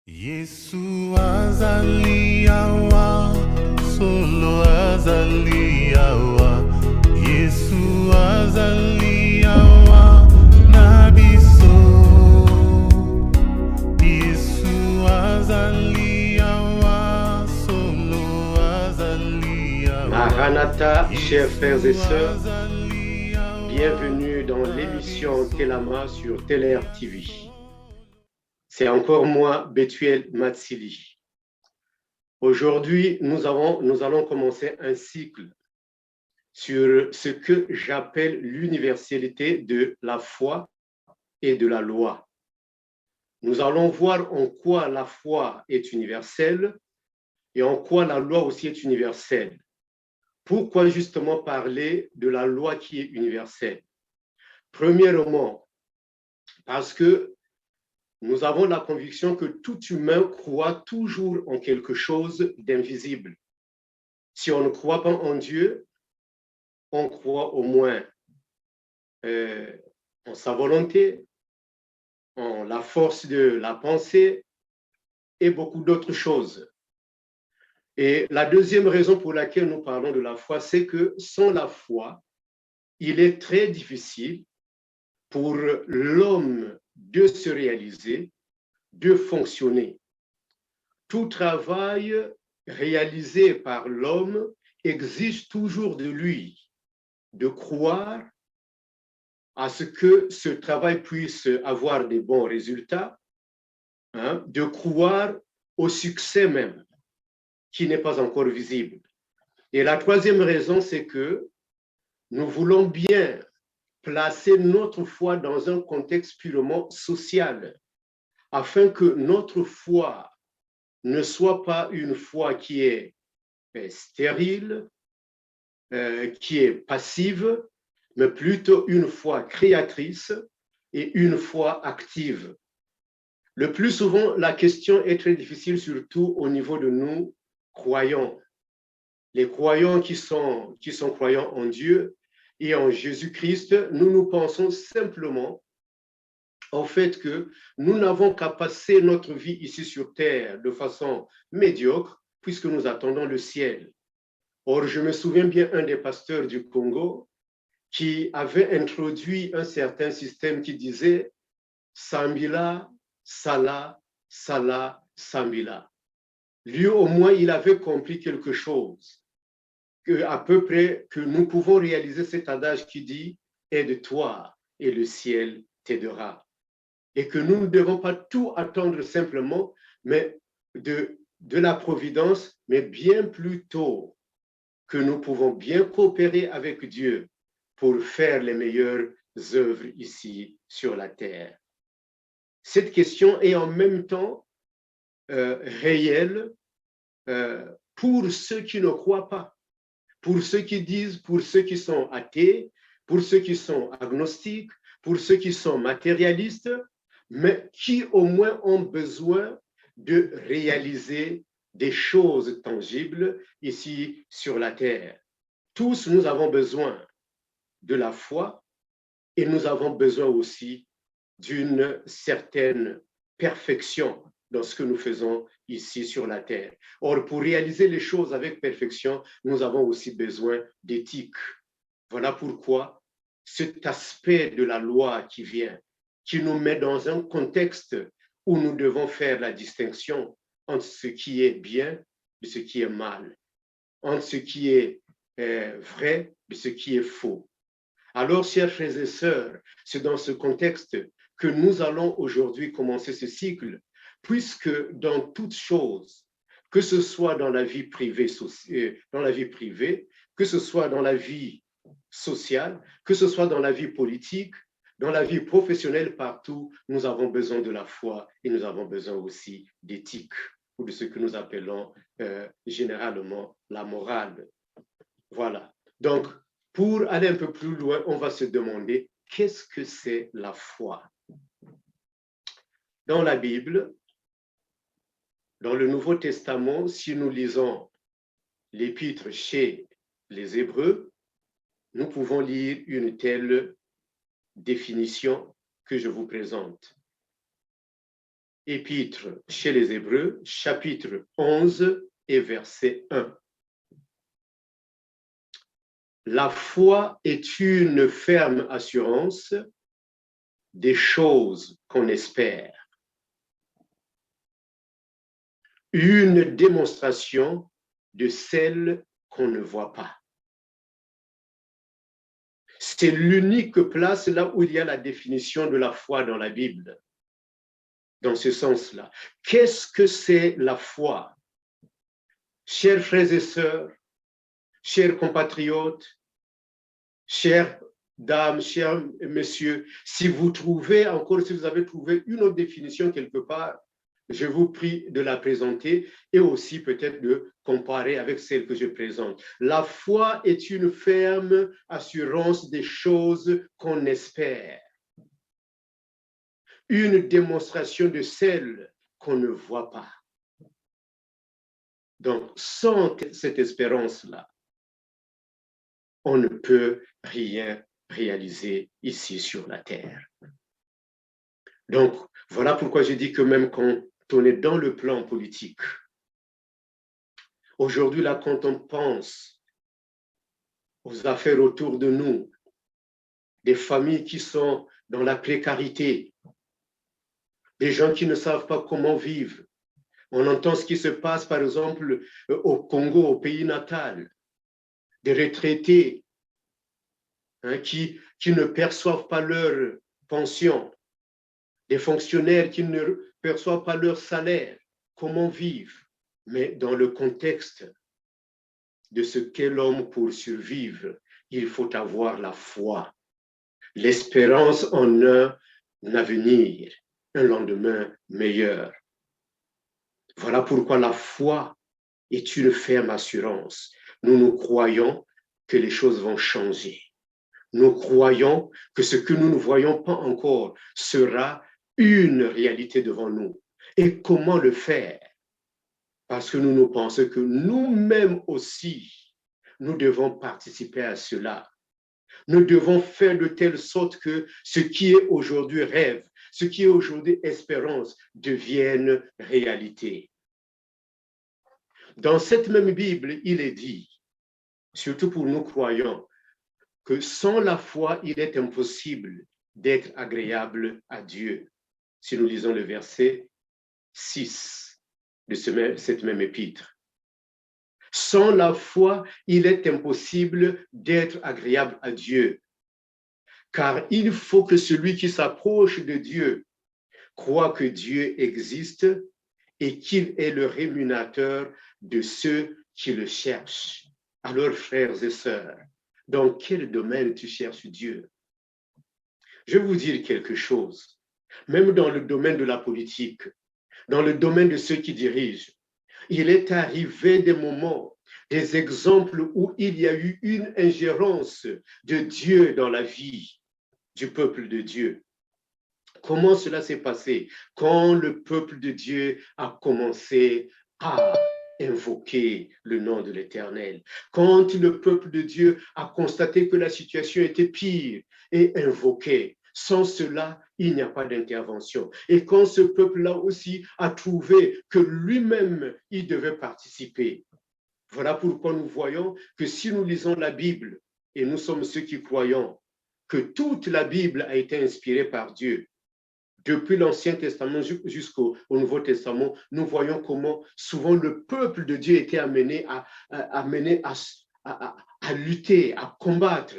Yesu azaliawa, solo azaliawa. Yesu azaliawa, nabiso. Yesu azaliawa, solo azaliawa. Maranatha, chers frères et Yesu sœurs, azaliawa, bienvenue dans l'émission Telama sur TLR TV. C'est encore moi, Bethuel Matsili. Aujourd'hui, nous allons commencer un cycle sur ce que j'appelle l'universalité de la foi et de la loi. Nous allons voir en quoi la foi est universelle et en quoi la loi aussi est universelle. Pourquoi justement parler de la loi qui est universelle? Premièrement, parce que nous avons la conviction que tout humain croit toujours en quelque chose d'invisible. Si on ne croit pas en Dieu, on croit au moins en sa volonté, en la force de la pensée et beaucoup d'autres choses. Et la deuxième raison pour laquelle nous parlons de la foi, c'est que sans la foi, il est très difficile pour l'homme de se réaliser, de fonctionner. Tout travail réalisé par l'homme exige toujours de lui de croire à ce que ce travail puisse avoir des bons résultats, de croire au succès même, qui n'est pas encore visible. Et la troisième raison, c'est que nous voulons bien placer notre foi dans un contexte purement social, afin que notre foi ne soit pas une foi qui est stérile, qui est passive, mais plutôt une foi créatrice et une foi active. Le plus souvent, la question est très difficile, surtout au niveau de nous croyants. Les croyants qui sont croyants en Dieu et en Jésus-Christ, nous pensons simplement au fait que nous n'avons qu'à passer notre vie ici sur terre de façon médiocre, puisque nous attendons le ciel. Or, je me souviens bien un des pasteurs du Congo qui avait introduit un certain système qui disait Sambila, Sala, Sala, Sambila. Lui, au moins, il avait compris quelque chose, que à peu près que nous pouvons réaliser cet adage qui dit aide-toi et le ciel t'aidera. Et que nous ne devons pas tout attendre simplement, mais de la providence, mais bien plutôt que nous pouvons bien coopérer avec Dieu pour faire les meilleures œuvres ici sur la terre. Cette question est en même temps réelle pour ceux qui ne croient pas, pour ceux qui disent, pour ceux qui sont athées, pour ceux qui sont agnostiques, pour ceux qui sont matérialistes, mais qui au moins ont besoin de réaliser des choses tangibles ici sur la terre. Tous, nous avons besoin de la foi et nous avons besoin aussi d'une certaine perfection dans ce que nous faisons ici sur la terre. Or, pour réaliser les choses avec perfection, nous avons aussi besoin d'éthique. Voilà pourquoi cet aspect de la loi qui vient, qui nous met dans un contexte où nous devons faire la distinction entre ce qui est bien et ce qui est mal, entre ce qui est vrai et ce qui est faux. Alors, chers frères et sœurs, c'est dans ce contexte que nous allons aujourd'hui commencer ce cycle, puisque dans toute chose, que ce soit dans la vie privée, que ce soit dans la vie sociale, que ce soit dans la vie politique, dans la vie professionnelle, partout, nous avons besoin de la foi et nous avons besoin aussi d'éthique, ou de ce que nous appelons généralement la morale. Voilà. Donc, pour aller un peu plus loin, on va se demander qu'est-ce que c'est la foi? Dans la Bible, dans le Nouveau Testament, si nous lisons l'épître chez les Hébreux, nous pouvons lire une telle définition que je vous présente. épître chez les Hébreux, chapitre 11 et verset 1. La foi est une ferme assurance des choses qu'on espère, une démonstration de celles qu'on ne voit pas. C'est l'unique place là où il y a la définition de la foi dans la Bible, dans ce sens-là. Qu'est-ce que c'est la foi? Chers frères et sœurs, chers compatriotes, chères dames, chers messieurs, si vous avez trouvé une autre définition quelque part, je vous prie de la présenter et aussi peut-être de comparer avec celle que je présente. La foi est une ferme assurance des choses qu'on espère, une démonstration de celles qu'on ne voit pas. Donc, sans cette espérance-là, on ne peut rien réaliser ici sur la terre. Donc, voilà pourquoi je dis que même quand on est dans le plan politique, aujourd'hui, là, quand on pense aux affaires autour de nous, des familles qui sont dans la précarité, des gens qui ne savent pas comment vivre, on entend ce qui se passe, par exemple, au Congo, au pays natal, des retraités qui ne perçoivent pas leur pension, des fonctionnaires qui ne perçoivent pas leur salaire, comment vivre? Mais dans le contexte de ce qu'est l'homme pour survivre, il faut avoir la foi, l'espérance en un avenir, un lendemain meilleur. Voilà pourquoi la foi est une ferme assurance. Nous croyons que les choses vont changer. Nous croyons que ce que nous ne voyons pas encore sera une réalité devant nous. Et comment le faire? Parce que nous pensons que nous-mêmes aussi, nous devons participer à cela. Nous devons faire de telle sorte que ce qui est aujourd'hui rêve, ce qui est aujourd'hui espérance, devienne réalité. Dans cette même Bible, il est dit, surtout pour nous croyants, que sans la foi, il est impossible d'être agréable à Dieu. Si nous lisons le verset 6 de cette même épître. Sans la foi, il est impossible d'être agréable à Dieu, car il faut que celui qui s'approche de Dieu croit que Dieu existe et qu'il est le rémunérateur de ceux qui le cherchent. Alors, frères et sœurs, dans quel domaine tu cherches Dieu? Je vais vous dire quelque chose. Même dans le domaine de la politique, dans le domaine de ceux qui dirigent, il est arrivé des moments, des exemples où il y a eu une ingérence de Dieu dans la vie du peuple de Dieu. Comment cela s'est passé? Quand le peuple de Dieu a commencé à invoquer le nom de l'Éternel. Quand le peuple de Dieu a constaté que la situation était pire et invoqué. Sans cela, il n'y a pas d'intervention. Et quand ce peuple-là aussi a trouvé que lui-même, il devait participer. Voilà pourquoi nous voyons que si nous lisons la Bible, et nous sommes ceux qui croyons que toute la Bible a été inspirée par Dieu, depuis l'Ancien Testament jusqu'au Nouveau Testament, nous voyons comment souvent le peuple de Dieu était amené à lutter, à combattre,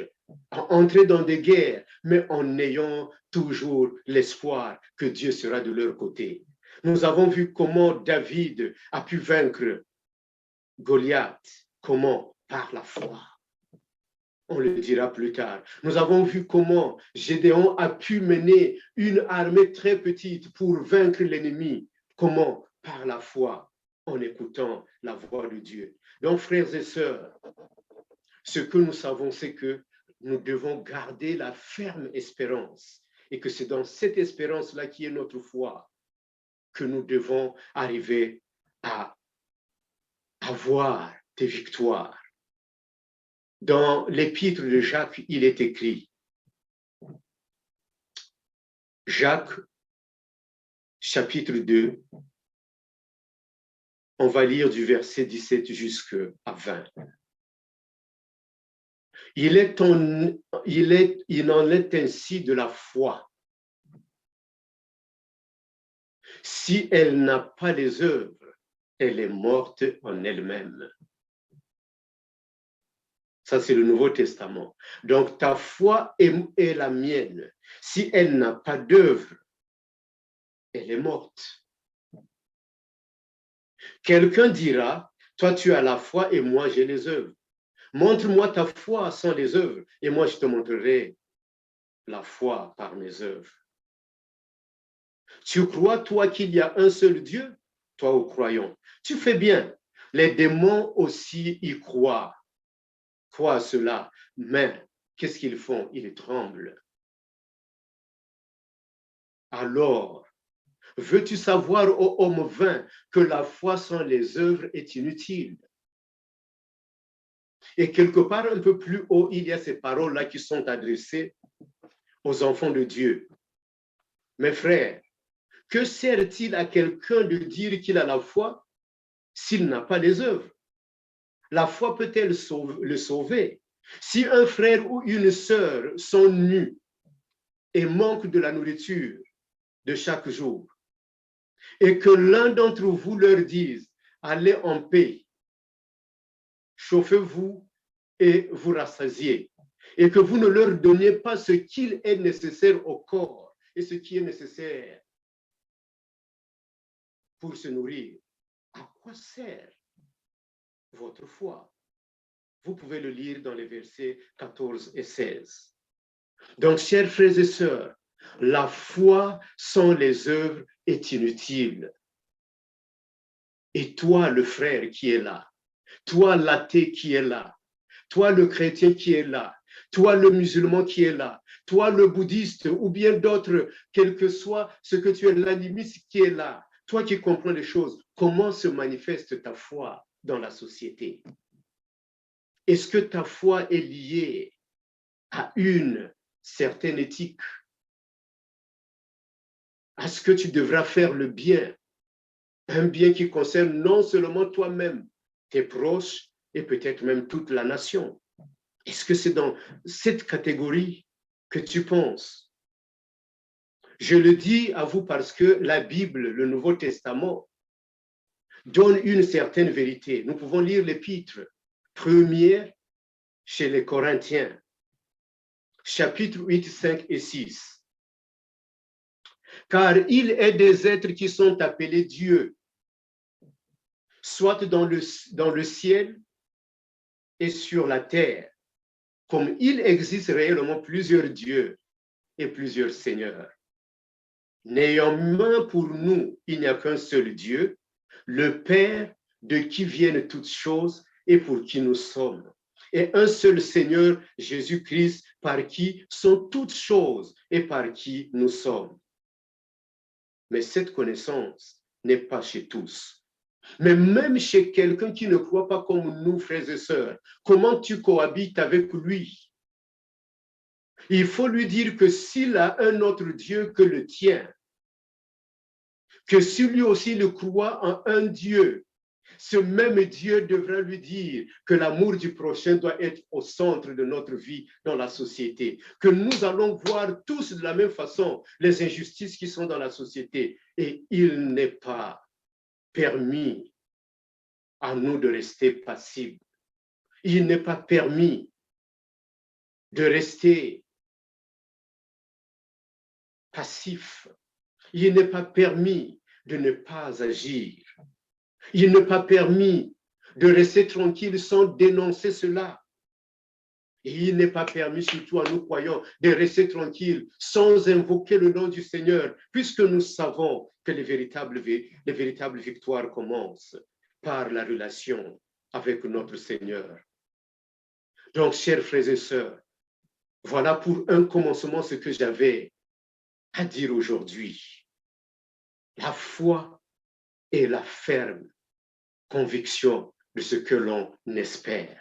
à entrer dans des guerres, mais en ayant toujours l'espoir que Dieu sera de leur côté. Nous avons vu comment David a pu vaincre Goliath. Comment? Par la foi. On le dira plus tard. Nous avons vu comment Gédéon a pu mener une armée très petite pour vaincre l'ennemi. Comment? Par la foi, en écoutant la voix de Dieu. Donc, frères et sœurs, ce que nous savons, c'est que nous devons garder la ferme espérance et que c'est dans cette espérance-là qui est notre foi que nous devons arriver à avoir des victoires. Dans l'épître de Jacques, il est écrit, Jacques, chapitre 2, on va lire du verset 17 jusqu'à 20. Il en est ainsi de la foi. Si elle n'a pas les œuvres, elle est morte en elle-même. Ça, c'est le Nouveau Testament. Donc, ta foi est la mienne. Si elle n'a pas d'œuvre, elle est morte. Quelqu'un dira, toi, tu as la foi et moi, j'ai les œuvres. Montre-moi ta foi sans les œuvres et moi, je te montrerai la foi par mes œuvres. Tu crois, toi, qu'il y a un seul Dieu? Toi, aux croyants. Tu fais bien. Les démons aussi y croient. Croient à cela. Mais qu'est-ce qu'ils font? Ils tremblent. Alors, veux-tu savoir, ô homme vain, que la foi sans les œuvres est inutile? Et quelque part un peu plus haut, il y a ces paroles-là qui sont adressées aux enfants de Dieu. Mes frères, que sert-il à quelqu'un de dire qu'il a la foi s'il n'a pas les œuvres? La foi peut-elle le sauver? Si un frère ou une sœur sont nus et manquent de la nourriture de chaque jour, et que l'un d'entre vous leur dise, allez en paix, chauffez-vous et vous rassasiez, et que vous ne leur donniez pas ce qu'il est nécessaire au corps et ce qui est nécessaire pour se nourrir, à quoi sert votre foi? Vous pouvez le lire dans les versets 14 et 16. Donc, chers frères et sœurs, la foi sans les œuvres est inutile. Et toi, le frère qui est là, toi, l'athée qui est là, toi, le chrétien qui est là, toi, le musulman qui est là, toi, le bouddhiste ou bien d'autres, quel que soit ce que tu es, l'animiste qui est là, toi qui comprends les choses, comment se manifeste ta foi dans la société? Est-ce que ta foi est liée à une certaine éthique? Est-ce que tu devras faire le bien? Un bien qui concerne non seulement toi-même, tes proches et peut-être même toute la nation. Est-ce que c'est dans cette catégorie que tu penses? Je le dis à vous parce que la Bible, le Nouveau Testament, donne une certaine vérité. Nous pouvons lire l'épître première chez les Corinthiens, chapitre 8, 5 et 6. Car il est des êtres qui sont appelés Dieu, soit dans le ciel et sur la terre, comme il existe réellement plusieurs dieux et plusieurs seigneurs. Néanmoins, pour nous, il n'y a qu'un seul Dieu, le Père, de qui viennent toutes choses et pour qui nous sommes. Et un seul Seigneur, Jésus-Christ, par qui sont toutes choses et par qui nous sommes. Mais cette connaissance n'est pas chez tous. Mais même chez quelqu'un qui ne croit pas comme nous, frères et sœurs, comment tu cohabites avec lui? Il faut lui dire que s'il a un autre Dieu que le tien, que si lui aussi il croit en un Dieu, ce même Dieu devra lui dire que l'amour du prochain doit être au centre de notre vie dans la société, que nous allons voir tous de la même façon les injustices qui sont dans la société. Et il n'est pas permis à nous de rester passifs. Il n'est pas permis de rester passif. Il n'est pas permis de ne pas agir. Il n'est pas permis de rester tranquille sans dénoncer cela. Et il n'est pas permis, surtout à nous croyants, de rester tranquille sans invoquer le nom du Seigneur, puisque nous savons que les véritables victoires commencent par la relation avec notre Seigneur. Donc, chers frères et sœurs, voilà pour un commencement ce que j'avais à dire aujourd'hui. La foi est la ferme conviction de ce que l'on espère.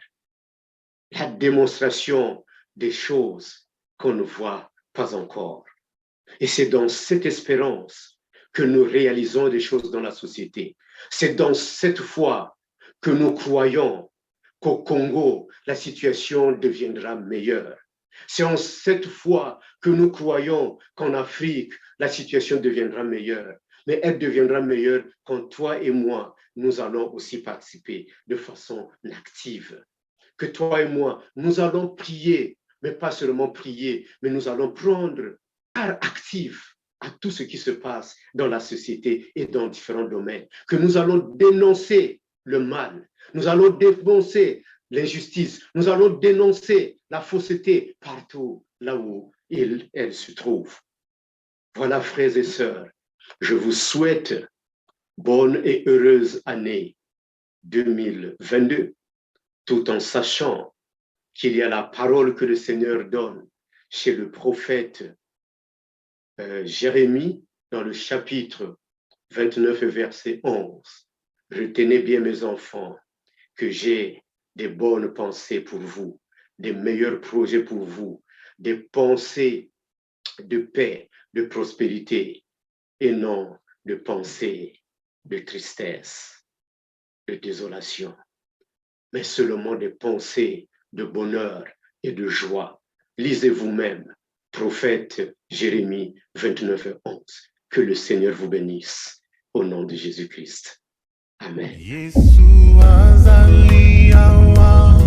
La démonstration des choses qu'on ne voit pas encore. Et c'est dans cette espérance que nous réalisons des choses dans la société. C'est dans cette foi que nous croyons qu'au Congo, la situation deviendra meilleure. C'est en cette foi que nous croyons qu'en Afrique, la situation deviendra meilleure. Mais elle deviendra meilleure quand toi et moi, nous allons aussi participer de façon active. Que toi et moi, nous allons prier, mais pas seulement prier, mais nous allons prendre part active à tout ce qui se passe dans la société et dans différents domaines. Que nous allons dénoncer le mal, nous allons dénoncer l'injustice, nous allons dénoncer la fausseté partout là où elle se trouve. Voilà, frères et sœurs, je vous souhaite bonne et heureuse année 2022, tout en sachant qu'il y a la parole que le Seigneur donne chez le prophète Jérémie dans le chapitre 29, verset 11. Retenez bien, mes enfants, que j'ai des bonnes pensées pour vous, des meilleurs projets pour vous, des pensées de paix, de prospérité, et non de pensées de tristesse, de désolation, mais seulement des pensées de bonheur et de joie. Lisez vous-même, prophète Jérémie 29 et 11. Que le Seigneur vous bénisse au nom de Jésus-Christ. Amen. Yesu azaliawa,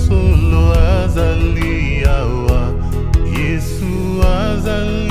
solo azaliawa, Yesu azaliawa.